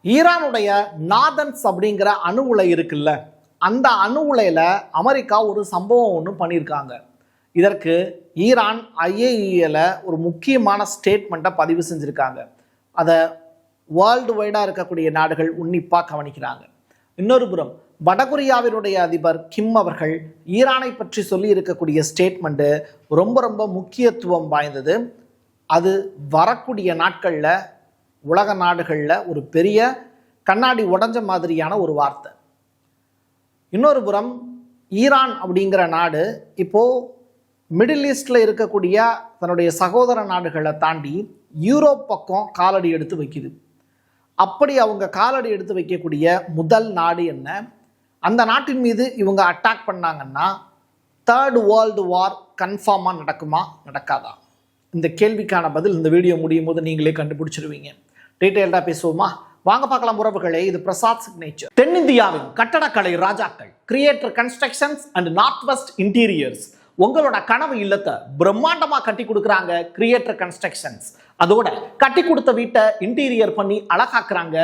ஈரானுடைய நாதன்ஸ் அப்படிங்கிற அணு உலை இருக்குல்ல, அந்த அணு உலையில அமெரிக்கா ஒரு சம்பவம் ஒன்று பண்ணியிருக்காங்க. இதற்கு ஈரான் ஐஏஇல ஒரு முக்கியமான ஸ்டேட்மெண்ட்டை பதிவு செஞ்சுருக்காங்க. அதை வேர்ல்டு வைடாக இருக்கக்கூடிய நாடுகள் உன்னிப்பாக கவனிக்கிறாங்க. இன்னொரு புறம் வடகொரியாவினுடைய அதிபர் கிம் அவர்கள் ஈரானை பற்றி சொல்லி இருக்கக்கூடிய ஸ்டேட்மெண்ட்டு ரொம்ப ரொம்ப முக்கியத்துவம் வாய்ந்தது. அது வரக்கூடிய நாட்களில் உலக நாடுகளில் ஒரு பெரிய கண்ணாடி உடைஞ்ச மாதிரியான ஒரு வார்த்தை. இன்னொரு புறம் ஈரான் அப்படிங்கிற நாடு இப்போது மிடில் ஈஸ்டில் இருக்கக்கூடிய தன்னுடைய சகோதர நாடுகளை தாண்டி யூரோப் பக்கம் காலடி எடுத்து வைக்குது. அப்படி அவங்க காலடி எடுத்து வைக்கக்கூடிய முதல் நாடு என்ன? அந்த நாட்டின் மீது இவங்க அட்டாக் பண்ணாங்கன்னா தேர்ட் வேர்ல்டு வார் கன்ஃபார்மாக நடக்குமா நடக்காதா? இந்த கேள்விக்கான பதில் இந்த வீடியோ முடியும் போது நீங்களே கண்டுபிடிச்சிருவீங்க. டீட்டெயில்டாக பேசுவோமா? வாங்க பார்க்கலாம் உறவுகளே. இது பிரசாத் சிக்னேச்சர். தென்னிந்தியாவின் கட்டடக்கலை ராஜாக்கள் creator constructions and north west interiors உங்களோட கனவு இல்லத்தை பிரம்மாண்டமா கட்டி கொடுக்குறாங்க கிரியேட்டர் கன்ஸ்ட்ரக்ஷன்ஸ். அதோட கட்டி கொடுத்த வீட்டை இன்டீரியர் பண்ணி அழகாக்குறாங்க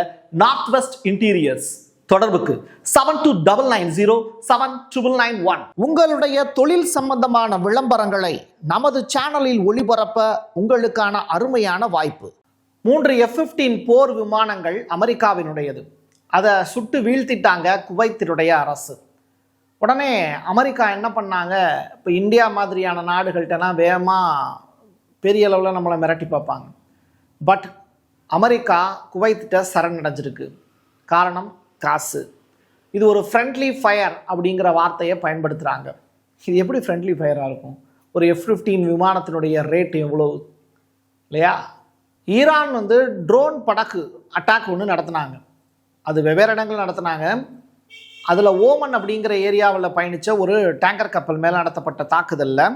நார்த் வெஸ்ட் இன்டீரியர்ஸ். தொடர்புக்கு 7290799991. உங்களுடைய தொழில் சம்பந்தமான விளம்பரங்களை நமது சேனலில் ஒளிபரப்ப உங்களுக்கான அருமையான வாய்ப்பு. 3 F-15 போர் விமானங்கள் அமெரிக்காவினுடையது. அதை சுட்டு வீழ்த்திட்டாங்க குவைத்தினுடைய அரசு. உடனே அமெரிக்கா என்ன பண்ணாங்க, இப்போ இந்தியா மாதிரியான நாடுகள்கிட்டனா வேகமாக பெரிய அளவில் நம்மளை மிரட்டி பார்ப்பாங்க. பட் அமெரிக்கா குவைத்திட்ட சரணடைஞ்சிருக்கு. காரணம் காசு. இது ஒரு ஃப்ரெண்ட்லி ஃபயர் அப்படிங்கிற வார்த்தையை பயன்படுத்துகிறாங்க. இது எப்படி ஃப்ரெண்ட்லி ஃபயராக இருக்கும்? ஒரு F-15 விமானத்தினுடைய ரேட் எவ்வளோ இல்லையா? ஈரான் ட்ரோன் படகு அட்டாக் ஒன்று நடத்தினாங்க. அது வெவ்வேறு இடங்கள் நடத்தினாங்க. அதில் ஓமன் அப்படிங்கிற ஏரியாவில் பயணித்த ஒரு டேங்கர் கப்பல் மேலே நடத்தப்பட்ட தாக்குதலில்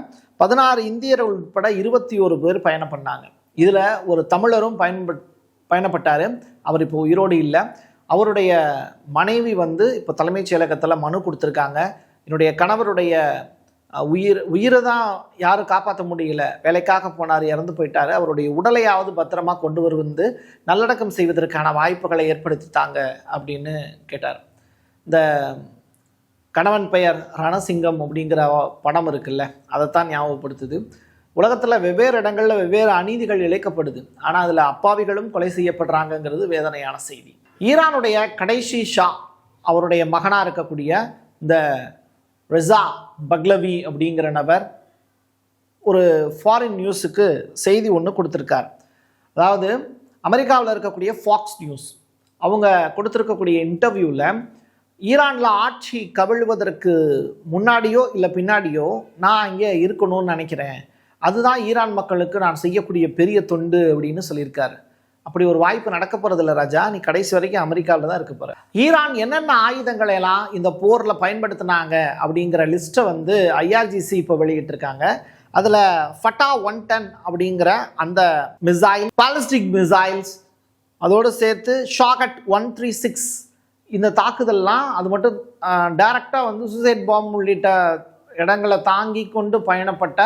16 இந்தியர் உட்பட 21 பேர் பயணம் பண்ணாங்க. இதில் ஒரு தமிழரும் பயணப்பட்டார். அவர் இப்போ உயிரோடு இல்லை. அவருடைய மனைவி இப்போ தலைமைச் செயலகத்தில் மனு கொடுத்துருக்காங்க. என்னுடைய கணவருடைய உயிரை தான் யாரும் காப்பாற்ற முடியல, வேலைக்காக போனார், இறந்து போயிட்டார், அவருடைய உடலையாவது பத்திரமா கொண்டு வருவது நல்லடக்கம் செய்வதற்கான வாய்ப்புகளை ஏற்படுத்தித்தாங்க அப்படின்னு கேட்டார். இந்த கணவன் பெயர் ரணசிங்கம் அப்படிங்கிற படம் இருக்குல்ல, அதைத்தான் ஞாபகப்படுத்துது. உலகத்தில் வெவ்வேறு இடங்களில் வெவ்வேறு அநீதிகள் இழைக்கப்படுது. ஆனால் அதில் அப்பாவிகளும் கொலை செய்யப்படுறாங்கங்கிறது வேதனையான செய்தி. ஈரானுடைய கடைசி ஷா அவருடைய மகனாக இருக்கக்கூடிய இந்த ரெசா பக்லவி அப்படிங்கிற நபர் ஒரு ஃபாரின் நியூஸுக்கு செய்தி ஒன்று கொடுத்துருக்கார். அதாவது அமெரிக்காவில் இருக்கக்கூடிய ஃபாக்ஸ் நியூஸ் அவங்க கொடுத்துருக்கக்கூடிய இன்டர்வியூவில் ஈரானில் ஆட்சி கவிழ்வதற்கு முன்னாடியோ இல்லை பின்னாடியோ நான் இங்கே இருக்கணும்னு நினைக்கிறேன், அதுதான் ஈரான் மக்களுக்கு நான் செய்யக்கூடிய பெரிய தொண்டு அப்படின்னு சொல்லியிருக்காரு. அப்படி ஒரு வாய்ப்பு நடக்க போகிறதில்ல ராஜா, நீ கடைசி வரைக்கும் அமெரிக்காவில் தான் இருக்க போகிற. ஈரான் என்னென்ன ஆயுதங்களை எல்லாம் இந்த போரில் பயன்படுத்தினாங்க அப்படிங்கிற லிஸ்ட்டை IRGC இப்போ வெளியிட்டிருக்காங்க. அதில் ஃபட்டா 110 அப்படிங்கிற அந்த மிசைல், பாலிஸ்டிக் மிசைல்ஸ், அதோடு சேர்த்து ஷாகட் 136 இந்த தாக்குதல்லாம் அது மட்டும் டைரக்டாக சூசைட் பாம்பு உள்ளிட்ட இடங்களை தாங்கி கொண்டு பயணப்பட்ட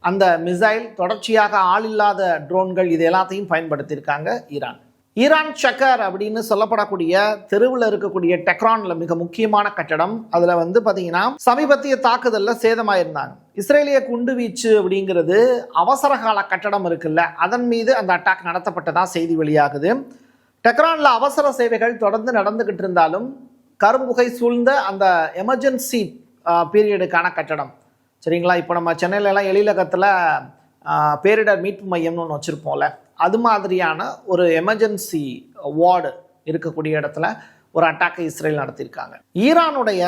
அந்த மிசைல், தொடர்ச்சியாக ஆளில்லாத ட்ரோன்கள், இது எல்லாத்தையும் பயன்படுத்தியிருக்காங்க ஈரான். ஈரான் சக்கர் அப்படின்னு சொல்லப்படக்கூடிய தெருவில் இருக்கக்கூடிய டெக்ரானில் மிக முக்கியமான கட்டடம். அதில் பார்த்தீங்கன்னா சமீபத்திய தாக்குதலில் சேதமாயிருந்தாங்க. இஸ்ரேலிய குண்டு வீச்சு அப்படிங்கிறது அவசர கால கட்டடம் இருக்குல்ல, அதன் மீது அந்த அட்டாக் நடத்தப்பட்டதாக செய்தி வெளியாகுது. டெக்ரானில் அவசர சேவைகள் தொடர்ந்து நடந்துகிட்டு இருந்தாலும் கரும்புகை சூழ்ந்த அந்த எமர்ஜென்சி பீரியடுக்கான கட்டடம் சரிங்களா. இப்போ நம்ம சென்னையிலலாம் எழிலகத்தில் பேரிடர் மீட்பு மையம்னு ஒன்று வச்சுருப்போம்ல, அது மாதிரியான ஒரு எமர்ஜென்சி வார்டு இருக்கக்கூடிய இடத்துல ஒரு அட்டாக்கை இஸ்ரேல் நடத்தியிருக்காங்க. ஈரானுடைய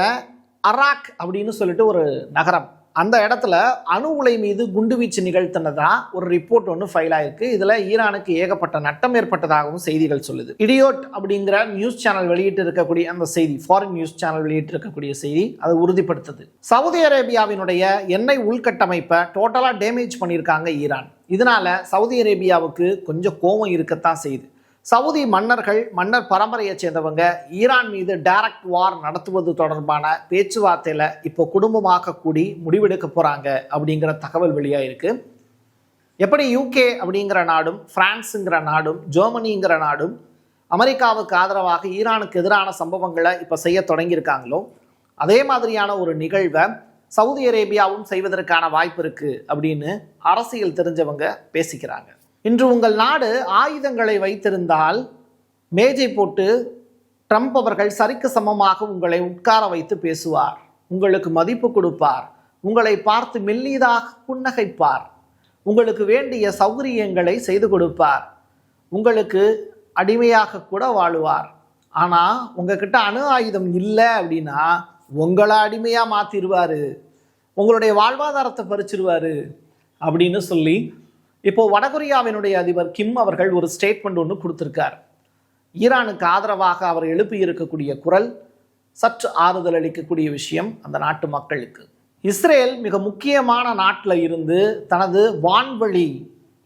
அராக் அப்படின்னு சொல்லிட்டு ஒரு நகரம், அந்த இடத்துல அணு உலை மீது குண்டுவீச்சு நிகழ்த்தினதா ஒரு ரிப்போர்ட் ஒன்று ஃபைல் ஆயிருக்கு. இதில் ஈரானுக்கு ஏகப்பட்ட நட்டம் ஏற்பட்டதாகவும் செய்திகள் சொல்லுது. இடியோட் அப்படிங்கிற நியூஸ் சேனல் வெளியிட்டு இருக்கக்கூடிய அந்த செய்தி, ஃபாரின் நியூஸ் சேனல் வெளியிட்டு இருக்கக்கூடிய செய்தி அதை உறுதிப்படுத்துது. சவுதி அரேபியாவினுடைய எண்ணெய் உள்கட்டமைப்பை டோட்டலாக டேமேஜ் பண்ணியிருக்காங்க ஈரான். இதனால சவுதி அரேபியாவுக்கு கொஞ்சம் கோபம் இருக்கத்தான் செய்யுது. சவுதி மன்னர் பரம்பரையை சேர்ந்தவங்க ஈரான் மீது டைரக்ட் வார் நடத்துவது தொடர்பான பேச்சுவார்த்தையில் இப்போ குடும்பமாக கூடி முடிவெடுக்க போகிறாங்க அப்படிங்கிற தகவல் வெளியாயிருக்கு. எப்படி UK அப்படிங்கிற நாடும், பிரான்ஸுங்கிற நாடும், ஜெர்மனிங்கிற நாடும் அமெரிக்காவுக்கு ஆதரவாக ஈரானுக்கு எதிரான சம்பவங்களை இப்போ செய்ய தொடங்கியிருக்காங்களோ அதே மாதிரியான ஒரு நிகழ்வை சவுதி அரேபியாவும் செய்வதற்கான வாய்ப்பு இருக்கு அப்படின்னு அரசியல் தெரிஞ்சவங்க பேசிக்கிறாங்க. இன்று உங்கள் நாடு ஆயுதங்களை வைத்திருந்தால் மேஜை போட்டு ட்ரம்ப் அவர்கள் சரிக்கு சமமாக உங்களை உட்கார வைத்து பேசுவார், உங்களுக்கு மதிப்பு கொடுப்பார், உங்களை பார்த்து மெல்லியதாக புன்னகைப்பார், உங்களுக்கு வேண்டிய சௌகரியங்களை செய்து கொடுப்பார், உங்களுக்கு அடிமையாக கூட வாழுவார். ஆனால் உங்ககிட்ட அணு ஆயுதம் இல்லை அப்படின்னா உங்களை அடிமையாக மாற்றிடுவார், உங்களுடைய வாழ்வாதாரத்தை பறிச்சிருவார் அப்படின்னு சொல்லி இப்போது வடகொரியாவினுடைய அதிபர் கிம் அவர்கள் ஒரு ஸ்டேட்மெண்ட் ஒன்று கொடுத்துருக்கார். ஈரானுக்கு ஆதரவாக அவர் எழுப்பி இருக்கக்கூடிய குரல் சற்று ஆறுதல் அளிக்கக்கூடிய விஷயம் அந்த நாட்டு மக்களுக்கு. இஸ்ரேல் மிக முக்கியமான நாட்டில் இருந்து தனது வான்வழி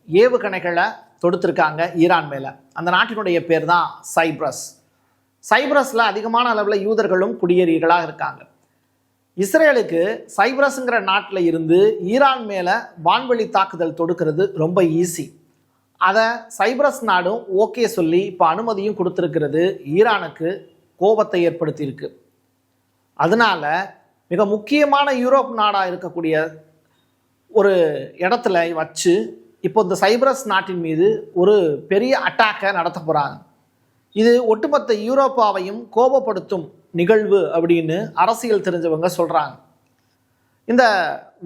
ஏவுகணைகளை தொடுத்திருக்காங்க ஈரான் மேலே. அந்த நாட்டினுடைய பேர் தான் சைப்ரஸ். சைப்ரஸில் அதிகமான அளவில் யூதர்களும் குடியேறிகளாக இருக்காங்க. இஸ்ரேலுக்கு சைப்ரஸுங்கிற நாட்டில் இருந்து ஈரான் மேலே வான்வழி தாக்குதல் தொடுக்கிறது ரொம்ப ஈஸி. அதை சைப்ரஸ் நாடும் ஓகே சொல்லி இப்போ அனுமதியும் கொடுத்துருக்கிறது ஈரானுக்கு கோபத்தை ஏற்படுத்தியிருக்கு. அதனால மிக முக்கியமான யூரோப் நாடாக இருக்கக்கூடிய ஒரு இடத்துல வச்சு இப்போ இந்த சைப்ரஸ் நாட்டின் மீது ஒரு பெரிய அட்டாக்கை நடத்த போகிறாங்க. இது ஒட்டுமொத்த யூரோப்பாவையும் கோபப்படுத்தும் நிகழ்வு அப்படின்னு அரசியல் தெரிஞ்சவங்க சொல்கிறாங்க. இந்த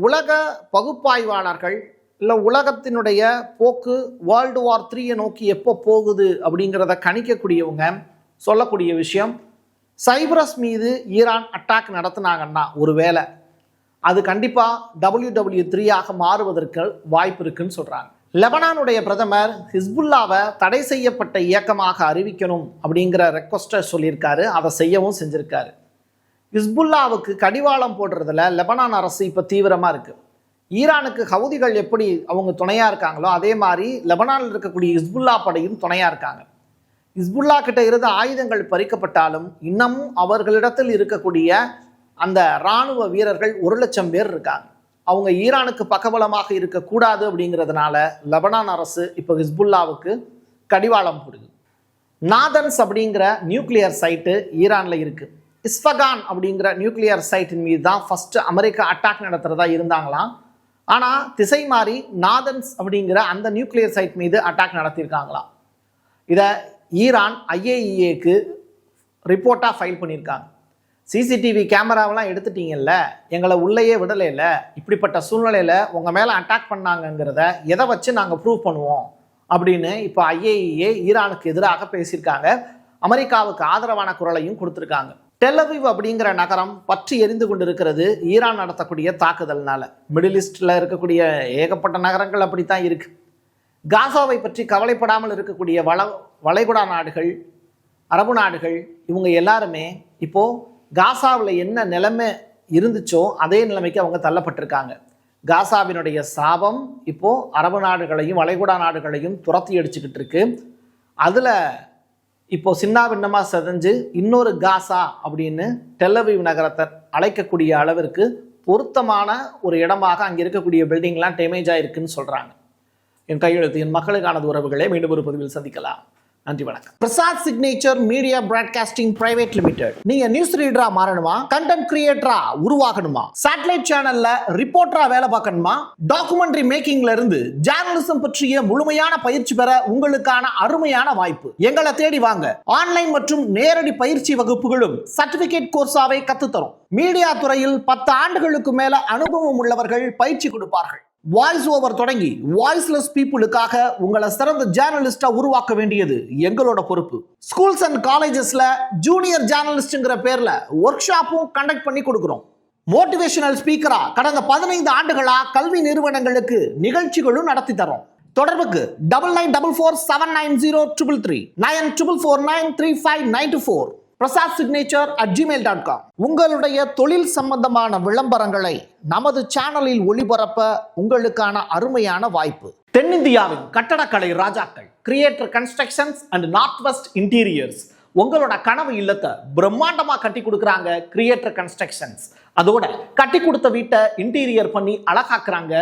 உலக பகுப்பாய்வாளர்கள் இல்லை உலகத்தினுடைய போக்கு வேர்ல்டு வார் 3 நோக்கி எப்போ போகுது அப்படிங்கிறத கணிக்கக்கூடியவங்க சொல்லக்கூடிய விஷயம், சைப்ரஸ் மீது ஈரான் அட்டாக் நடத்தினாங்கன்னா ஒருவேளை அது கண்டிப்பாக WW3 மாறுவதற்கு வாய்ப்பு இருக்குன்னு சொல்கிறாங்க. லெபனானுடைய பிரதமர் ஹிஸ்புல்லாவை தடை செய்யப்பட்ட இயக்கமாக அறிவிக்கணும் அப்படிங்கிற ரெக்வஸ்ட்டை சொல்லியிருக்காரு, அதை செய்யவும் செஞ்சுருக்காரு. ஹிஸ்புல்லாவுக்கு கடிவாளம் போடுறதுல லெபனான் அரசு இப்போ தீவிரமாக இருக்குது. ஈரானுக்கு ஹவுதிகள் எப்படி அவங்க துணையாக இருக்காங்களோ அதே மாதிரி லெபனானில் இருக்கக்கூடிய ஹிஸ்புல்லா படையும் துணையாக இருக்காங்க. ஹிஸ்புல்லா கிட்ட இருந்த ஆயுதங்கள் பறிக்கப்பட்டாலும் இன்னமும் அவர்களிடத்தில் இருக்கக்கூடிய அந்த இராணுவ வீரர்கள் 1,00,000 பேர் இருக்காங்க. அவங்க ஈரானுக்கு பக்கபலமாக இருக்கக்கூடாது அப்படிங்கிறதுனால லெபனான் அரசு இப்போ ஹிஸ்புல்லாவுக்கு கடிவாளம் போடுது. நாதன்ஸ் அப்படிங்கிற நியூக்ளியர் சைட்டு ஈரானில் இருக்குது. இஸ்ஃபகான் அப்படிங்கிற நியூக்ளியர் சைட்டின் மீது தான் ஃபஸ்ட்டு அமெரிக்கா அட்டாக் நடத்துகிறதா இருந்தாங்களாம். ஆனால் திசை மாறி நாதன்ஸ் அப்படிங்கிற அந்த நியூக்ளியர் சைட் மீது அட்டாக் நடத்தியிருக்காங்களாம். இதை ஈரான் IAEAக்கு ரிப்போர்ட்டாக ஃபைல் பண்ணியிருக்காங்க. CCTV கேமராவெல்லாம் எடுத்துட்டீங்கல்ல, எங்களை உள்ளேயே விடலையில, இப்படிப்பட்ட சூழ்நிலையில் உங்கள் மேலே அட்டாக் பண்ணாங்கங்கிறத எதை வச்சு நாங்கள் ப்ரூவ் பண்ணுவோம் அப்படின்னு இப்போ IAEA ஈரானுக்கு எதிராக பேசியிருக்காங்க. அமெரிக்காவுக்கு ஆதரவான குரலையும் கொடுத்துருக்காங்க. டெல்-அவிவ் அப்படிங்கிற நகரம் பற்றி எரிந்து கொண்டு இருக்கிறது ஈரான் நடத்தக்கூடிய தாக்குதல்னால. மிடில் ஈஸ்டில் இருக்கக்கூடிய ஏகப்பட்ட நகரங்கள் அப்படித்தான் இருக்கு. காசாவை பற்றி கவலைப்படாமல் இருக்கக்கூடிய வளைகுடா நாடுகள், அரபு நாடுகள், இவங்க எல்லாருமே இப்போது காசாவில் என்ன நிலைமை இருந்துச்சோ அதே நிலைமைக்கு அவங்க தள்ளப்பட்டிருக்காங்க. காசாவினுடைய சாபம் இப்போது அரபு நாடுகளையும் வளைகுடா நாடுகளையும் துரத்தி அடிச்சுக்கிட்டு இருக்கு. அதில் இப்போ சின்னாபின்னமாக செதஞ்சு இன்னொரு காசா அப்படின்னு டெல்-அவிவ் நகரத்தை அழைக்கக்கூடிய அளவிற்கு பொருத்தமான ஒரு இடமாக அங்கே இருக்கக்கூடிய பில்டிங்லாம் டேமேஜ் ஆகிருக்குன்னு சொல்கிறாங்க. என் கையெழுத்து என் மக்களுக்கானது உறவுகளை மீண்டும் ஒரு பதிவில் சந்திக்கலாம். நன்றி, வணக்கம். Prasad signature media broadcasting private limited. நீங்க நியூஸ் ரீடரா மாறணுமா, கண்டென்ட் கிரியேட்டரா உருவாகணுமா, சேட்டலைட் சேனல்ல ரிப்போர்ட்டரா வேலை பார்க்கணுமா, டாக்குமெண்ட்ரி மேக்கிங்ல இருந்து ஜேர்னலிசம் பற்றிய முழுமையான பயிற்சி பெற உங்களுக்கான அருமையான வாய்ப்பு. எங்களை தேடி வாங்க. ஆன்லைன் மற்றும் நேரடி பயிற்சி வகுப்புகளும் சர்டிபிகேட் கோர்ஸாவே கத்துத்தரும். மீடியா துறையில் 10 ஆண்டுகளுக்கு மேல அனுபவம் உள்ளவர்கள் பயிற்சி கொடுப்பார்கள். வாய்ஸ் ஓவர் தொடங்கி வாய்ஸ்லெஸ் பீப்புளுக்காக உங்களை சிறந்த ஜேர்னலிஸ்டா உருவாக்க வேண்டியது எங்களோட பொறுப்பு. ஸ்கூல்ஸ் அண்ட் காலேஜஸ்ல ஜூனியர் ஜேர்னலிஸ்ட்ங்கிற பேர்ல ஒர்க் ஷாப்பும் கண்டக்ட் பண்ணி கொடுக்கிறோம். மோட்டிவேஷனல் ஸ்பீக்கரா கடந்த 15 ஆண்டுகளா கல்வி நிறுவனங்களுக்கு நிகழ்ச்சிகளும் நடத்தி தரோம். தொடர்புக்கு 9944790333 94493594 prasad@gmail.com. உங்களுடைய தொழில் சம்பந்தமான விளம்பரங்களை நமது சேனலில் ஒளிபரப்ப உங்களுக்கான அருமையான வாய்ப்பு. தென்னிந்தியாவின் கட்டடக்கலை ராஜாக்கள் creator constructions and north west interiors உங்களோட கனவு இல்லத்தை பிரம்மாண்டமா கட்டி கொடுக்குறாங்க கிரியேட்டர் கன்ஸ்ட்ரக்ஷன்ஸ். அதோட கட்டி கொடுத்த வீட்டை இன்டீரியர் பண்ணி அழகாக்குறாங்க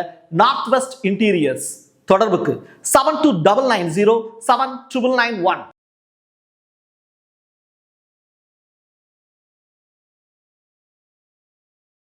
நார்த் வெஸ்ட் இன்டீரியர்ஸ். தொடர்புக்கு 7299079991